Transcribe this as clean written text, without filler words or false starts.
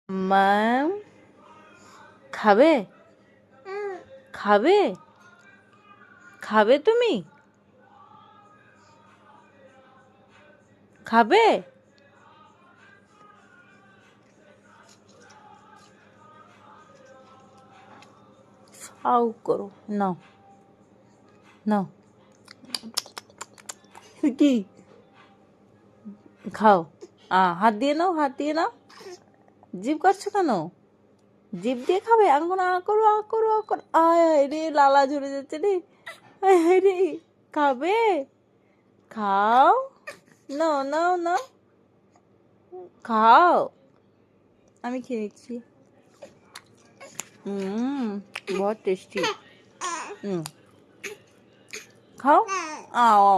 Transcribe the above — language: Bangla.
মাম খাবে খাবে খাবে তুমি খাবে ফাউ করো নাও নাও কি খাও হাত দিয়ে নাও হাত দিয়ে নাও জিভ কাটছো কেন জিভ দিয়ে খাবে আঙ্গুল আ করো আ করো আ করো আয় হায় রে লালা ঝরে যাচ্ছে রে আয় হায় রে খাবে খাও নাও নাও নাও খাও আমি খেয়ে নিচ্ছি बहुत टेस्टी खाओ आओ